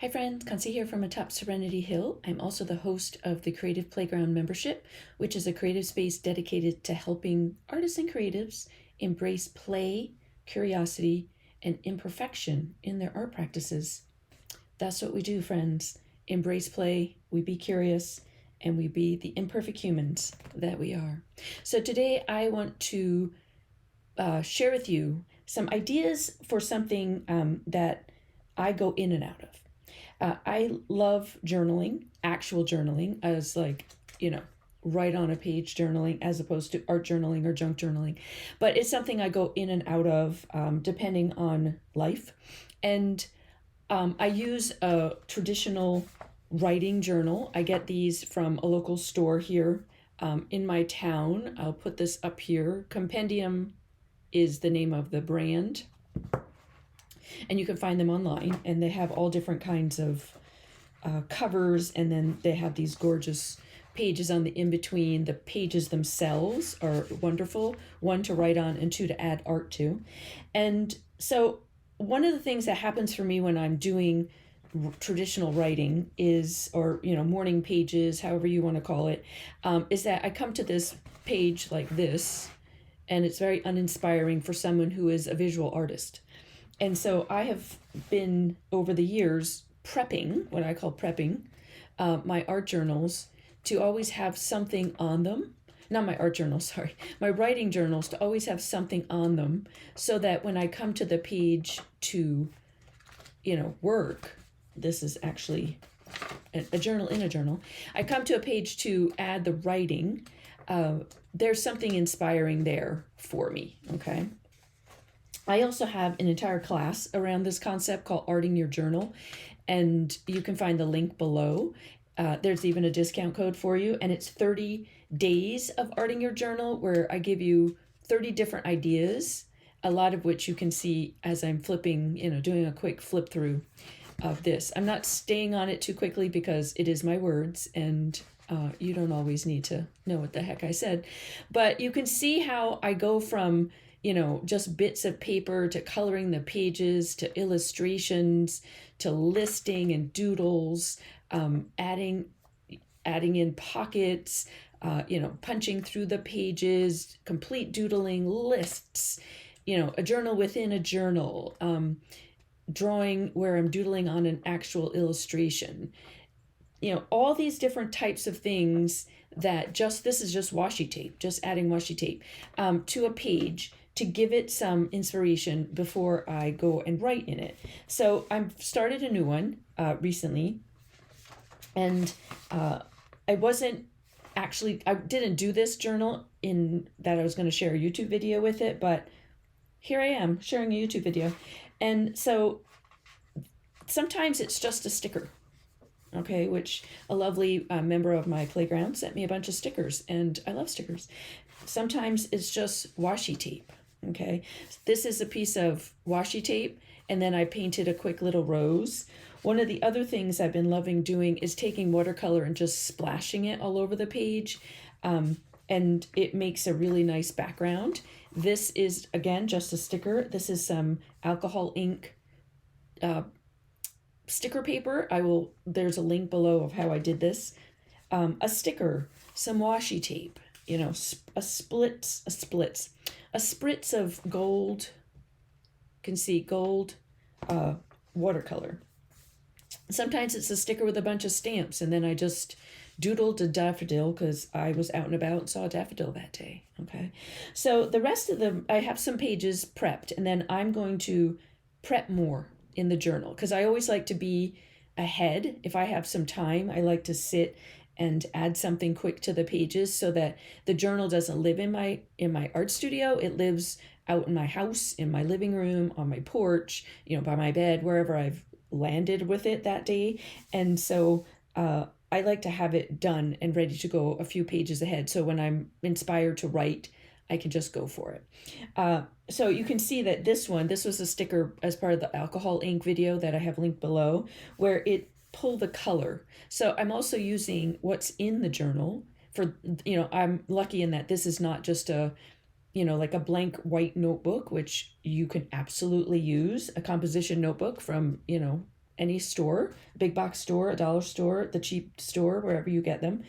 Hi friends, Kansi here from atop Serenity Hill. I'm also the host of the Creative Playground membership, which is a creative space dedicated to helping artists and creatives embrace play, curiosity, and imperfection in their art practices. That's what we do, friends. Embrace play, we be curious, and we be the imperfect humans that we are. So today I want to share with you some ideas for something that I go in and out of. I love journaling, actual journaling, as write on a page journaling as opposed to art journaling or junk journaling. But it's something I go in and out of depending on life. And I use a traditional writing journal. I get these from a local store here in my town. I'll put this up here. Compendium is the name of the brand. And you can find them online, and they have all different kinds of covers, and then they have these gorgeous pages on the in-between. The pages themselves are wonderful, one to write on and two to add art to. And so one of the things that happens for me when I'm doing traditional writing is, or morning pages, however you want to call it, is that I come to this page like this, and it's very uninspiring for someone who is a visual artist. And so I have been, over the years, prepping, what I call prepping, my art journals to always have something on them. Not my art journals, sorry. My writing journals to always have something on them so that when I come to the page to, work, this is actually a journal in a journal. I come to a page to add the writing. There's something inspiring there for me, okay? I also have an entire class around this concept called Arting Your Journal, and you can find the link below. There's even a discount code for you, and it's 30 days of Arting Your Journal, where I give you 30 different ideas, a lot of which you can see as I'm flipping, doing a quick flip through of this. I'm not staying on it too quickly because it is my words, and you don't always need to know what the heck I said. But you can see how I go from just bits of paper to coloring the pages to illustrations to listing and doodles, adding in pockets, punching through the pages, complete doodling lists, a journal within a journal, drawing where I'm doodling on an actual illustration, all these different types of things that this is just washi tape, just adding washi tape to a page to give it some inspiration before I go and write in it. So I've started a new one recently, and I didn't do this journal in that I was going to share a YouTube video with it, but here I am sharing a YouTube video. And so sometimes it's just a sticker, okay, which a lovely member of my playground sent me a bunch of stickers, and I love stickers. Sometimes it's just washi tape. Okay, this is a piece of washi tape, and then I painted a quick little rose. One of the other things I've been loving doing is taking watercolor and just splashing it all over the page, and it makes a really nice background. This is, again, just a sticker. This is some alcohol ink sticker paper. There's a link below of how I did this. A sticker, some washi tape, a spritz of gold, you can see gold watercolor. Sometimes it's a sticker with a bunch of stamps, and then I just doodled a daffodil because I was out and about and saw a daffodil that day, okay? So the rest of them, I have some pages prepped, and then I'm going to prep more in the journal because I always like to be ahead. If I have some time, I like to sit and add something quick to the pages so that the journal doesn't live in my art studio. It lives out in my house, in my living room, on my porch, by my bed, wherever I've landed with it that day. And so I like to have it done and ready to go a few pages ahead. So when I'm inspired to write, I can just go for it. So you can see that this was a sticker as part of the alcohol ink video that I have linked below, where it pull the color. So I'm also using what's in the journal for, I'm lucky in that this is not just a like a blank white notebook, which you can absolutely use, a composition notebook from, any store, big box store, a dollar store, the cheap store, wherever you get them.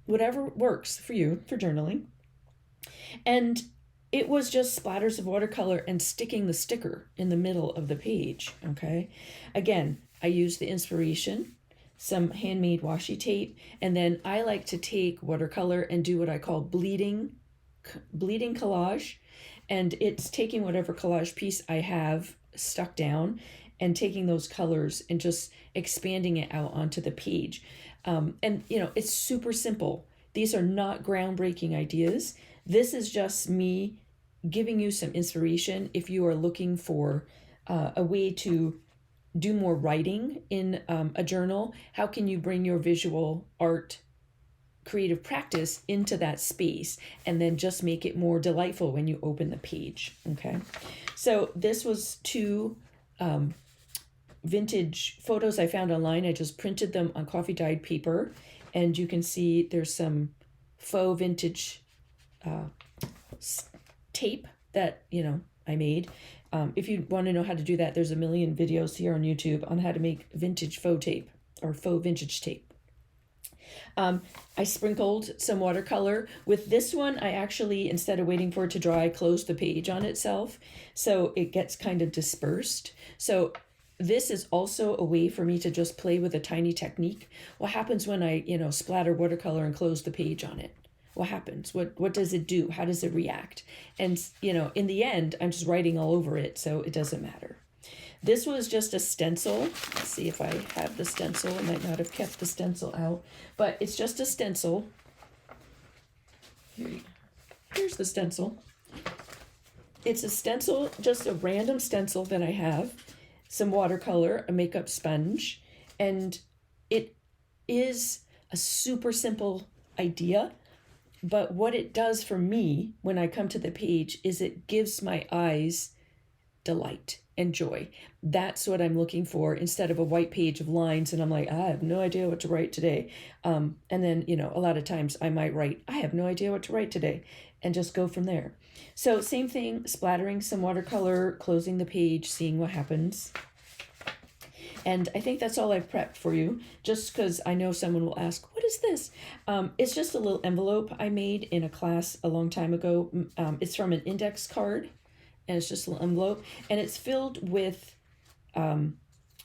Whatever works for you for journaling. And it was just splatters of watercolor and sticking the sticker in the middle of the page, okay? Again, I used the inspiration, some handmade washi tape, and then I like to take watercolor and do what I call bleeding collage. And it's taking whatever collage piece I have stuck down and taking those colors and just expanding it out onto the page. And, it's super simple. These are not groundbreaking ideas. This is just me giving you some inspiration if you are looking for a way to do more writing in a journal. How can you bring your visual art creative practice into that space and then just make it more delightful when you open the page, okay? So this was 2 vintage photos I found online. I just printed them on coffee dyed paper, and you can see there's some faux vintage tape that I made. If you want to know how to do that, there's a million videos here on YouTube on how to make vintage faux tape or faux vintage tape. I sprinkled some watercolor. With this one, I actually, instead of waiting for it to dry, closed the page on itself, so it gets kind of dispersed. So this is also a way for me to just play with a tiny technique. What happens when I, splatter watercolor and close the page on it? What happens? What does it do? How does it react? And, in the end, I'm just writing all over it, so it doesn't matter. This was just a stencil. Let's see if I have the stencil. I might not have kept the stencil out, but it's just a stencil. Here's the stencil. It's a stencil, just a random stencil that I have, some watercolor, a makeup sponge, and it is a super simple idea, but what it does for me when I come to the page is it gives my eyes delight and joy. That's what I'm looking for, instead of a white page of lines and I'm like, I have no idea what to write today. And then, a lot of times I might write, I have no idea what to write today, and just go from there. So same thing, splattering some watercolor, closing the page, seeing what happens. And I think that's all I've prepped for you, just because I know someone will ask, what is this? It's just a little envelope I made in a class a long time ago. It's from an index card, and it's just a little envelope, and it's filled with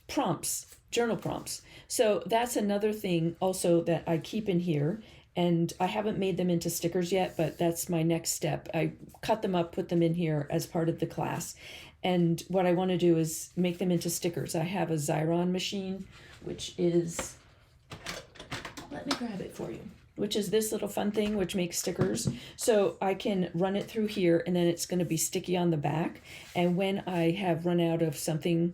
prompts, journal prompts. So that's another thing also that I keep in here, and I haven't made them into stickers yet, but that's my next step. I cut them up, put them in here as part of the class, and what I want to do is make them into stickers. I have a Xyron machine, which is, let me grab it for you, which is this little fun thing which makes stickers. So I can run it through here, and then it's going to be sticky on the back. And when I have run out of something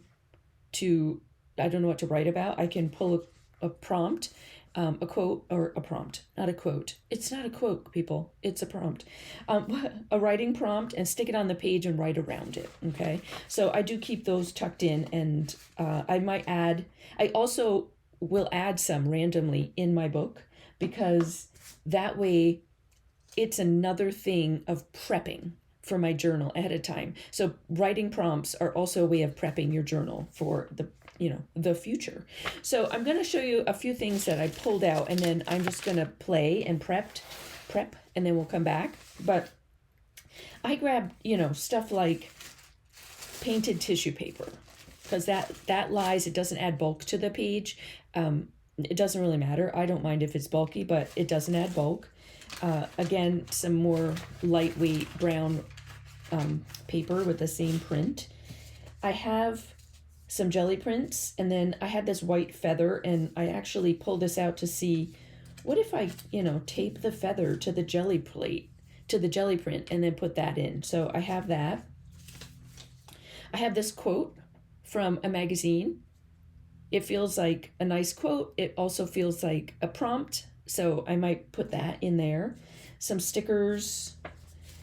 I don't know what to write about, I can pull a prompt, a quote, or a prompt, not a quote. It's not a quote, people. It's a prompt. A writing prompt, and stick it on the page and write around it, okay? So I do keep those tucked in, and I also will add some randomly in my book, because that way it's another thing of prepping for my journal ahead of time. So writing prompts are also a way of prepping your journal for the future. So I'm going to show you a few things that I pulled out, and then I'm just going to play and prep, and then we'll come back. But I grabbed, stuff like painted tissue paper, because that lies, it doesn't add bulk to the page. It doesn't really matter. I don't mind if it's bulky, but it doesn't add bulk. Again, some more lightweight brown paper with the same print. I have some jelly prints, and then I had this white feather, and I actually pulled this out to see, what if I, tape the feather to the jelly plate, to the jelly print, and then put that in. So I have that. I have this quote from a magazine. It feels like a nice quote. It also feels like a prompt, so I might put that in there. Some stickers,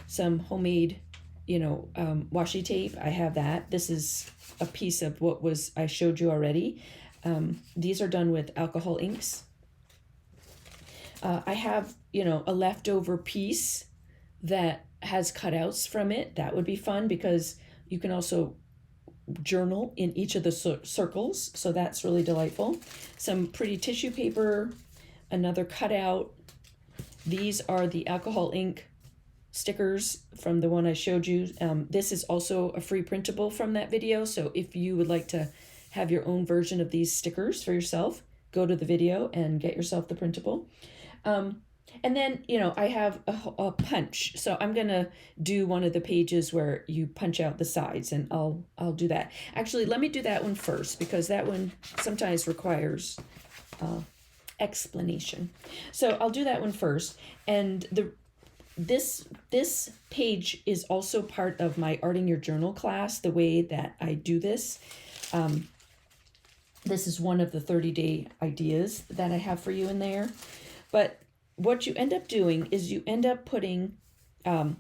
some homemade, washi tape. I have that. This is a piece of what I showed you already. These are done with alcohol inks. I have, a leftover piece that has cutouts from it. That would be fun, because you can also journal in each of the circles, so that's really delightful. Some pretty tissue paper, another cutout. These are the alcohol ink stickers from the one I showed you. This is also a free printable from that video, so if you would like to have your own version of these stickers for yourself, go to the video and get yourself the printable. And then, you know, I have a punch. So I'm going to do one of the pages where you punch out the sides, and I'll do that. Actually, let me do that one first, because that one sometimes requires explanation. So I'll do that one first. And this page is also part of my Art in Your Journal class, the way that I do this. This is one of the 30-day ideas that I have for you in there. But what you end up doing is you end up putting a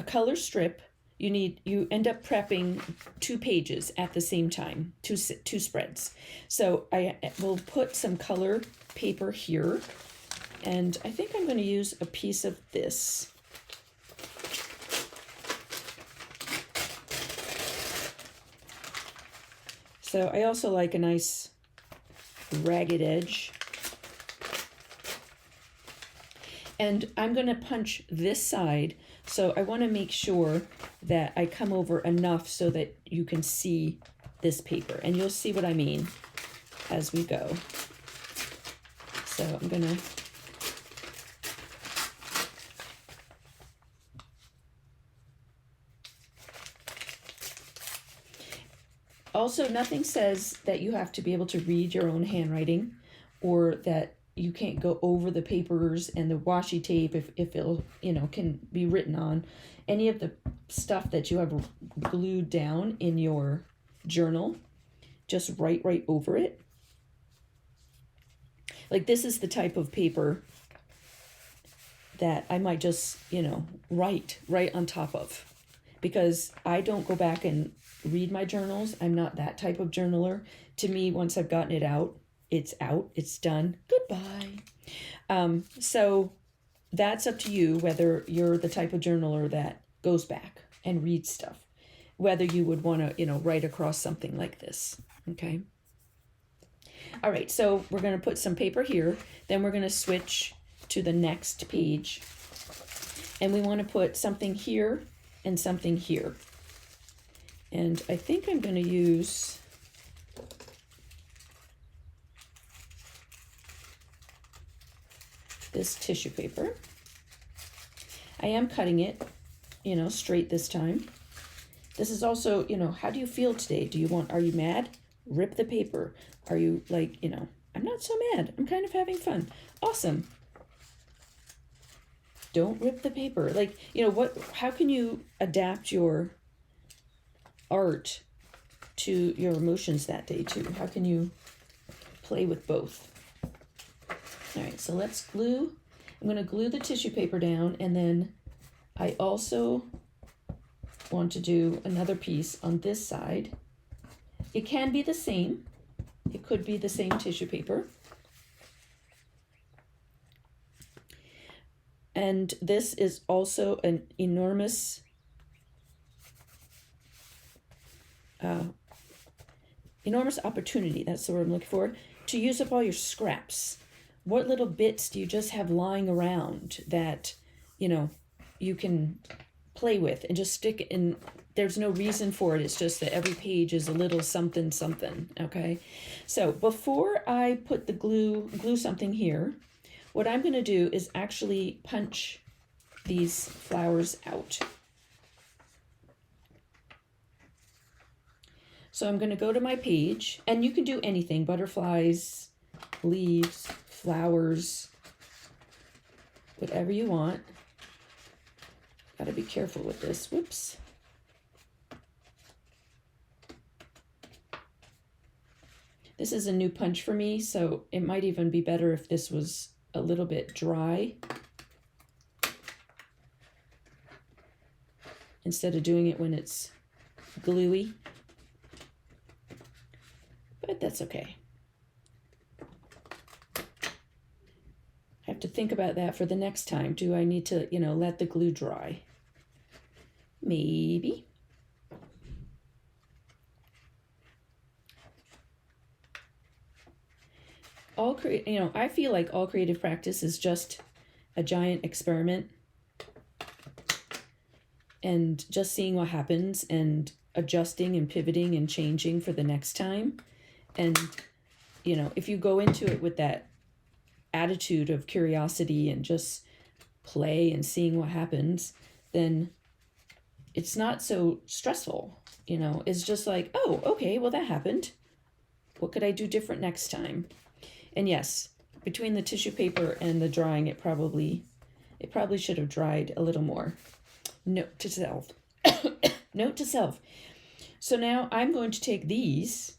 color strip. You end up prepping 2 pages at the same time, two spreads. So I will put some color paper here, and I think I'm going to use a piece of this. So I also like a nice ragged edge. And I'm going to punch this side, so I want to make sure that I come over enough so that you can see this paper. And you'll see what I mean as we go. So I'm going to... Also, nothing says that you have to be able to read your own handwriting, or that you can't go over the papers and the washi tape if it'll, you know, can be written on. Any of the stuff that you have glued down in your journal, just write right over it. Like, this is the type of paper that I might just, you know, write right on top of, because I don't go back and read my journals. I'm not that type of journaler. To me, once I've gotten it out, it's done. Goodbye. So that's up to you, whether you're the type of journaler that goes back and reads stuff, whether you would want to, you know, write across something like this. Okay. All right. So we're going to put some paper here. Then we're going to switch to the next page, and we want to put something here and something here. And I think I'm going to use this tissue paper. I am cutting it, you know, straight this time. This is also, you know, how do you feel today? Are you mad? Rip the paper. Are you like, you know, I'm not so mad. I'm kind of having fun. Awesome. Don't rip the paper. Like, you know, how can you adapt your art to your emotions that day too? How can you play with both? All right, so let's glue. I'm going to glue the tissue paper down, and then I also want to do another piece on this side. It can be the same. It could be the same tissue paper. And this is also an enormous opportunity, that's the word I'm looking for, to use up all your scraps. What little bits do you just have lying around that, you know, you can play with and just stick in? There's no reason for it. It's just that every page is a little something, something, okay? So before I put the glue something here, what I'm going to do is actually punch these flowers out. So I'm going to go to my page, and you can do anything: butterflies, leaves, flowers, whatever you want. Got to be careful with this. Whoops. This is a new punch for me, so it might even be better if this was a little bit dry, instead of doing it when it's gluey. But that's okay. I have to think about that for the next time. Do I need to, you know, let the glue dry? Maybe. I feel like all creative practice is just a giant experiment and just seeing what happens and adjusting and pivoting and changing for the next time. And, if you go into it with that attitude of curiosity and just play and seeing what happens, then it's not so stressful. It's just like, oh, okay, well, that happened. What could I do different next time? And yes, between the tissue paper and the drawing, it probably should have dried a little more. Note to self. Note to self. So now I'm going to take these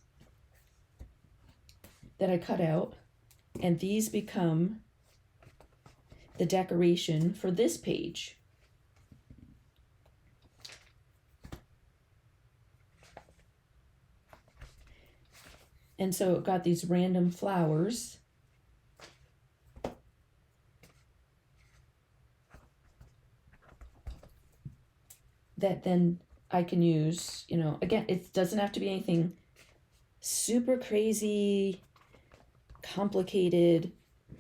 that I cut out, and these become the decoration for this page. And so it got these random flowers that then I can use, again, it doesn't have to be anything super crazy, complicated.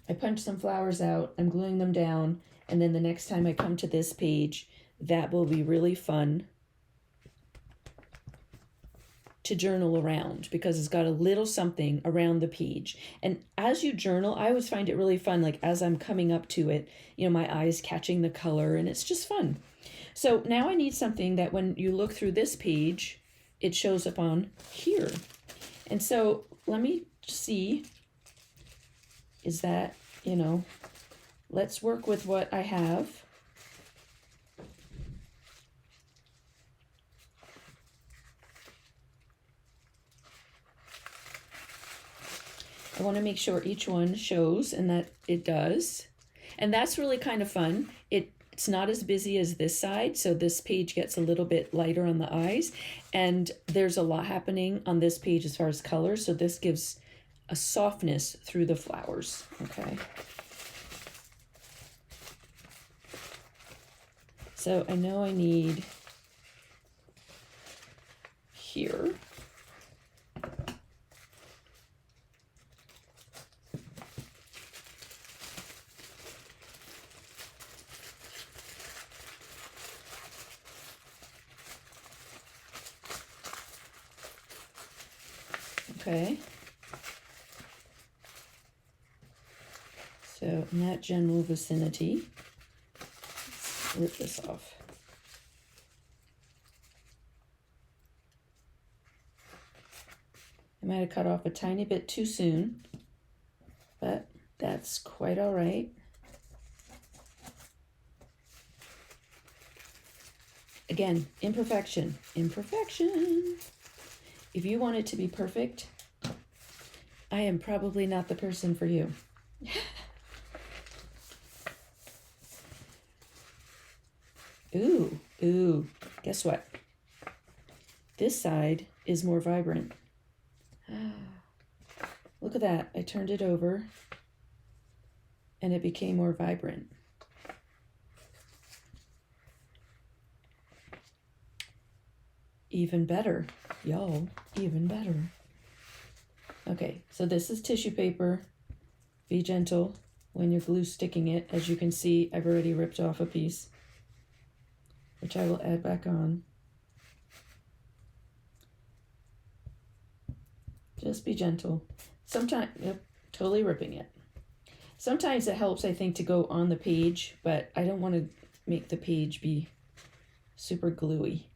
I punch some flowers out, I'm gluing them down, and then the next time I come to this page, that will be really fun to journal around, because it's got a little something around the page. And as you journal, I always find it really fun, like as I'm coming up to it, my eyes catching the color, and it's just fun. So now I need something that when you look through this page, it shows up on here. And so let me see, is that, let's work with what I have. I want to make sure each one shows, and that it does. And that's really kind of fun. It's not as busy as this side, so this page gets a little bit lighter on the eyes. And there's a lot happening on this page as far as colors, so this gives a softness through the flowers. Okay. So I know I need here. Okay. So in that general vicinity, let's rip this off. I might have cut off a tiny bit too soon, but that's quite all right. Again, imperfection. If you want it to be perfect, I am probably not the person for you. Ooh, guess what? This side is more vibrant. Look at that. I turned it over and it became more vibrant. Even better, y'all, even better. Okay, so this is tissue paper. Be gentle when you're glue sticking it. As you can see, I've already ripped off a piece, which I will add back on. Just be gentle. Sometimes, yep, totally ripping it. Sometimes it helps, I think, to go on the page, but I don't want to make the page be super gluey.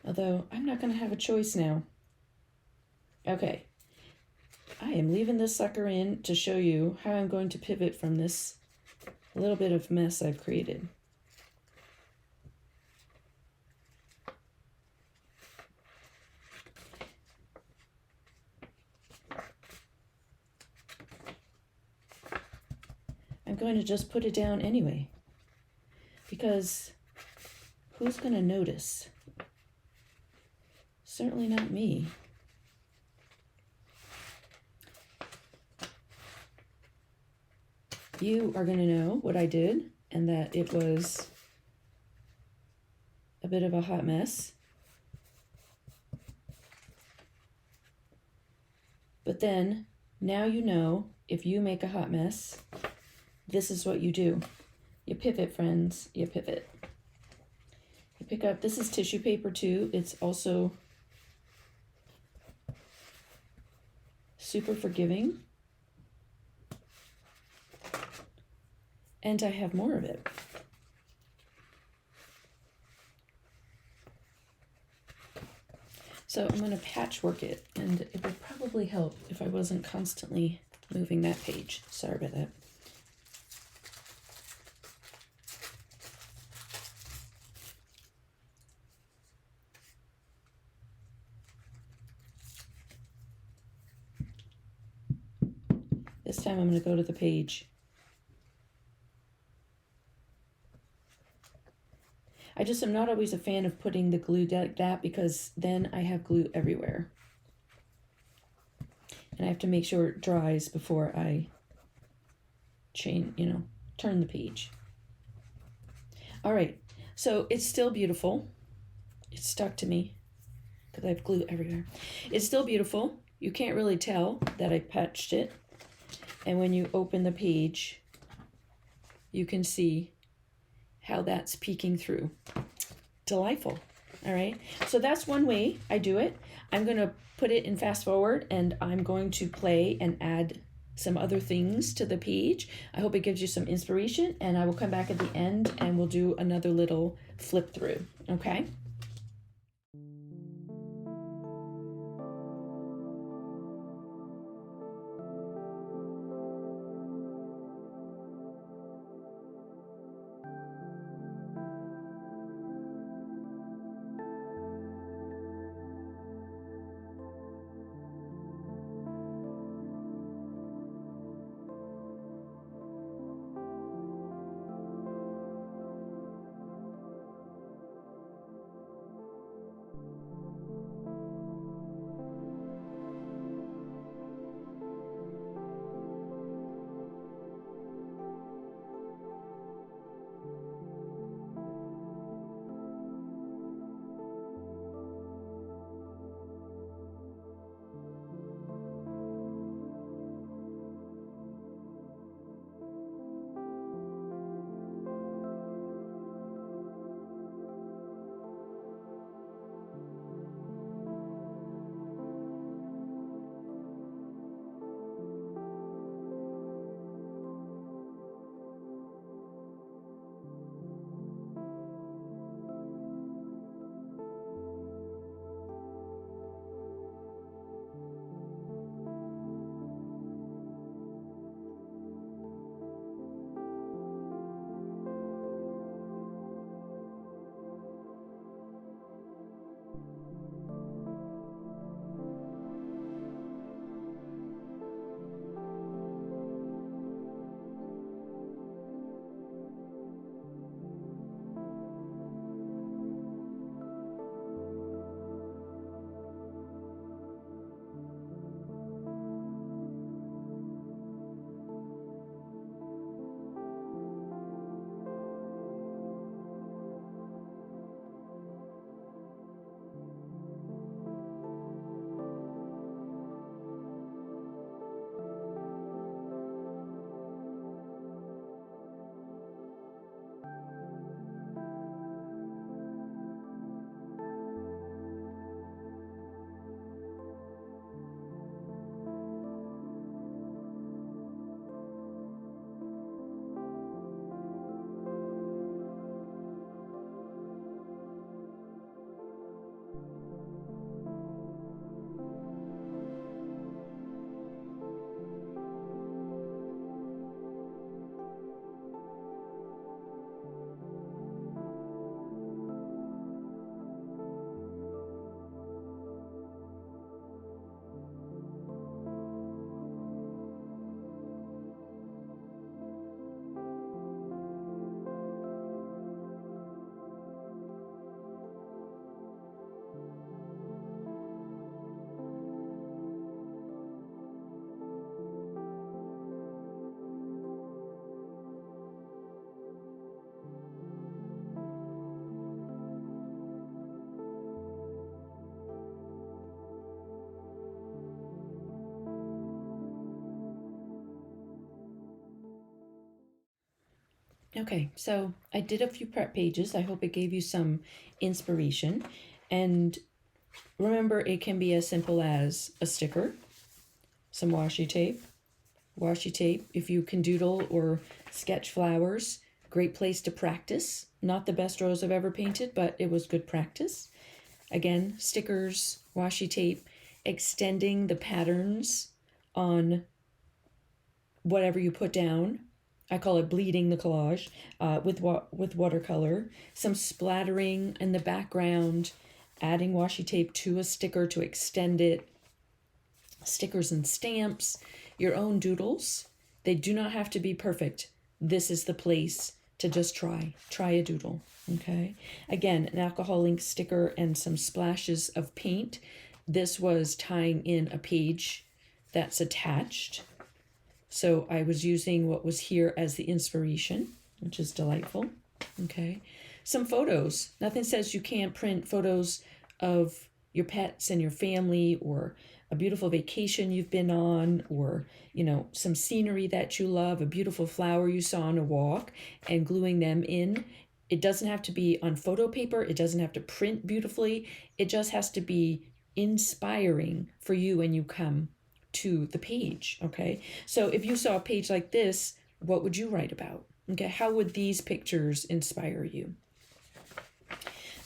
Although, I'm not going to have a choice now. Okay. I am leaving this sucker in to show you how I'm going to pivot from this little bit of mess I've created. I'm going to just put it down anyway, because who's going to notice? Certainly not me. You are going to know what I did and that it was a bit of a hot mess. But then, now you know, if you make a hot mess, this is what you do. You pivot, friends, you pivot. You pick up, this is tissue paper too. It's also super forgiving. And I have more of it. So I'm going to patchwork it, and it would probably help if I wasn't constantly moving that page. Sorry about that. This time I'm going to go to the page. I just am not always a fan of putting the glue like that because then I have glue everywhere. And I have to make sure it dries before I turn the page. All right, so it's still beautiful. It's stuck to me because I have glue everywhere. It's still beautiful. You can't really tell that I patched it. And when you open the page, you can see how that's peeking through. Delightful. All right, so that's one way I do it. I'm going to put it in fast forward, and I'm going to play and add some other things to the page. I hope it gives you some inspiration, and I will come back at the end and we'll do another little flip through, okay? Okay, so I did a few prep pages. I hope it gave you some inspiration. And remember, it can be as simple as a sticker, some washi tape. Washi tape, if you can doodle or sketch flowers, great place to practice. Not the best rose I've ever painted, but it was good practice. Again, stickers, washi tape, extending the patterns on whatever you put down. I call it bleeding the collage with watercolor. Some splattering in the background, adding washi tape to a sticker to extend it. Stickers and stamps, your own doodles. They do not have to be perfect. This is the place to just try a doodle. Okay, again, an alcohol ink sticker and some splashes of paint. This was tying in a page that's attached, so I was using what was here as the inspiration, which is delightful. Okay, some photos. Nothing says you can't print photos of your pets and your family, or a beautiful vacation you've been on, or some scenery that you love, a beautiful flower you saw on a walk, and gluing them in. It doesn't have to be on photo paper. It doesn't have to print beautifully. It just has to be inspiring for you when you come to the page. Okay, so if you saw a page like this, what would you write about? Okay, how would these pictures inspire you?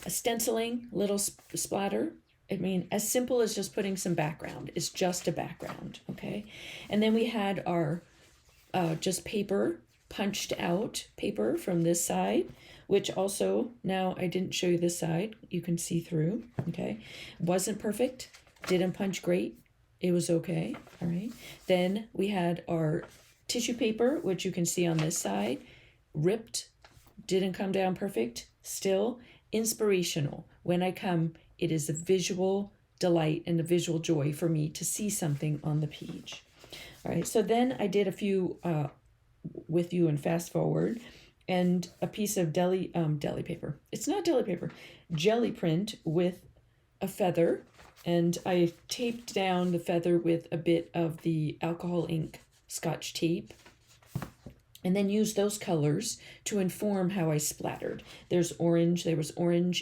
A stenciling, little splatter. I mean, as simple as just putting some background. It's just a background, okay? And then we had our just paper, punched out paper from this side, which also, now I didn't show you this side. You can see through, okay? Wasn't perfect, didn't punch great. It was okay, all right? Then we had our tissue paper, which you can see on this side, ripped, didn't come down perfect, still inspirational. When I come, it is a visual delight and a visual joy for me to see something on the page. All right, so then I did a few with you and fast forward, and a piece of deli paper. It's not deli paper, jelly print with a feather, and I taped down the feather with a bit of the alcohol ink Scotch tape, and then use those colors to inform how I splattered. There was orange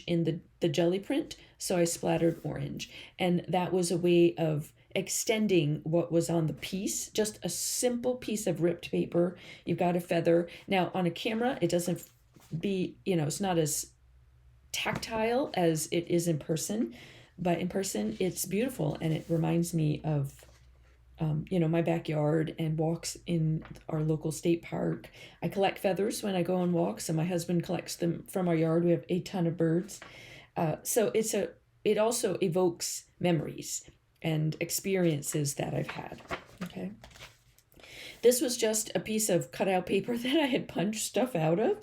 in the jelly print, so I splattered orange. And that was a way of extending what was on the piece, just a simple piece of ripped paper. You've got a feather. Now, on a camera, it doesn't it's not as tactile as it is in person, but in person, it's beautiful, and it reminds me of my backyard and walks in our local state park. I collect feathers when I go on walks, and my husband collects them from our yard. We have a ton of birds. So it also evokes memories and experiences that I've had. Okay. This was just a piece of cutout paper that I had punched stuff out of,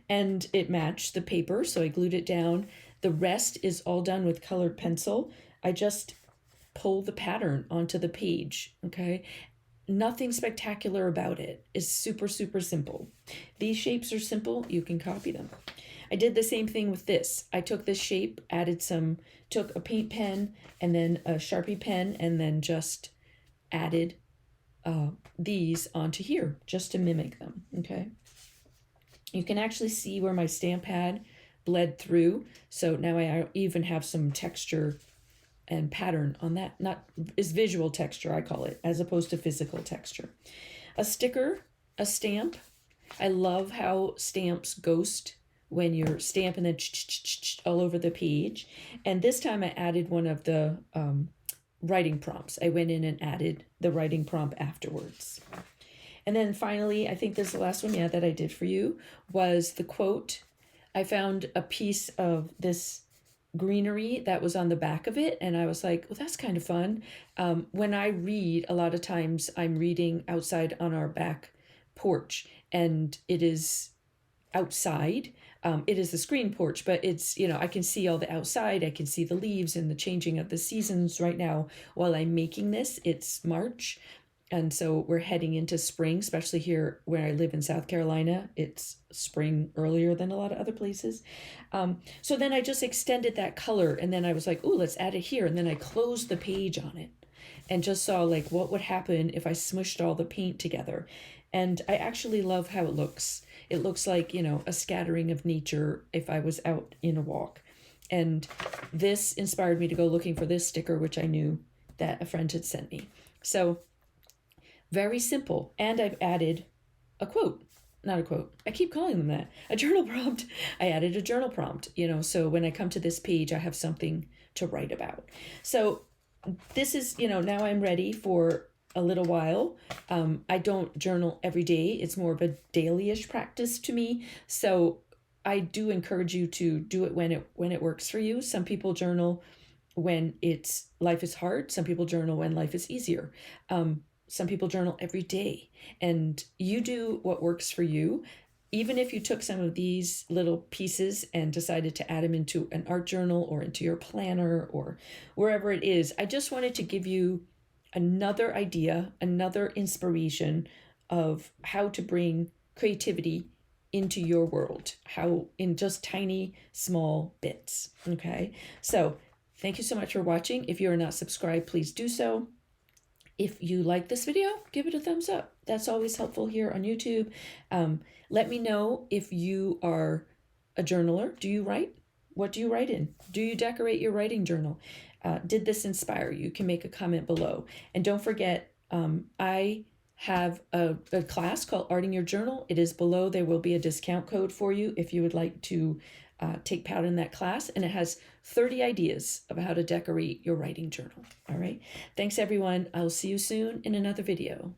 and it matched the paper, so I glued it down. The rest is all done with colored pencil. I just pull the pattern onto the page, okay? Nothing spectacular about it. It's super, super simple. These shapes are simple. You can copy them. I did the same thing with this. I took this shape, took a paint pen and then a Sharpie pen, and then just added these onto here just to mimic them, okay? You can actually see where my stamp pad bled through. So now I even have some texture and pattern on that. Not is visual texture, I call it, as opposed to physical texture. A sticker, a stamp. I love how stamps ghost when you're stamping it all over the page. And this time I added one of the writing prompts. I went in and added the writing prompt afterwards. And then finally, I think this is the last one, that I did for you, was the quote. I found a piece of this greenery that was on the back of it, and I was like, well, that's kind of fun. When I read, a lot of times I'm reading outside on our back porch, and it is outside. It is the screen porch, but it's, I can see all the outside. I can see the leaves and the changing of the seasons right now. While I'm making this, it's March. And so we're heading into spring, especially here where I live in South Carolina. It's spring earlier than a lot of other places. So then I just extended that color, and then I was like, ooh, let's add it here. And then I closed the page on it and just saw like what would happen if I smushed all the paint together. And I actually love how it looks. It looks like, you know, a scattering of nature if I was out in a walk. And this inspired me to go looking for this sticker, which I knew that a friend had sent me. So very simple. And I've added a quote. Not a quote. I keep calling them that. A journal prompt. I added a journal prompt, you know, so when I come to this page, I have something to write about. So this is, you know, now I'm ready for a little while. I don't journal every day. It's more of a daily-ish practice to me. So I do encourage you to do it when it works for you. Some people journal when it's life is hard. Some people journal when life is easier. Some people journal every day, and you do what works for you. Even if you took some of these little pieces and decided to add them into an art journal or into your planner or wherever it is, I just wanted to give you another idea, another inspiration of how to bring creativity into your world, how in just tiny, small bits. Okay. So thank you so much for watching. If you are not subscribed, please do so. If you like this video, give it a thumbs up. That's always helpful here on YouTube. Let me know if you are a journaler. Do you write? What do you write in? Do you decorate your writing journal? Did this inspire you? You can make a comment below. And don't forget, I have a class called Art in Your Journal. It is below. There will be a discount code for you if you would like to take part in that class, and it has 30 ideas of how to decorate your writing journal. All right. Thanks, everyone. I'll see you soon in another video.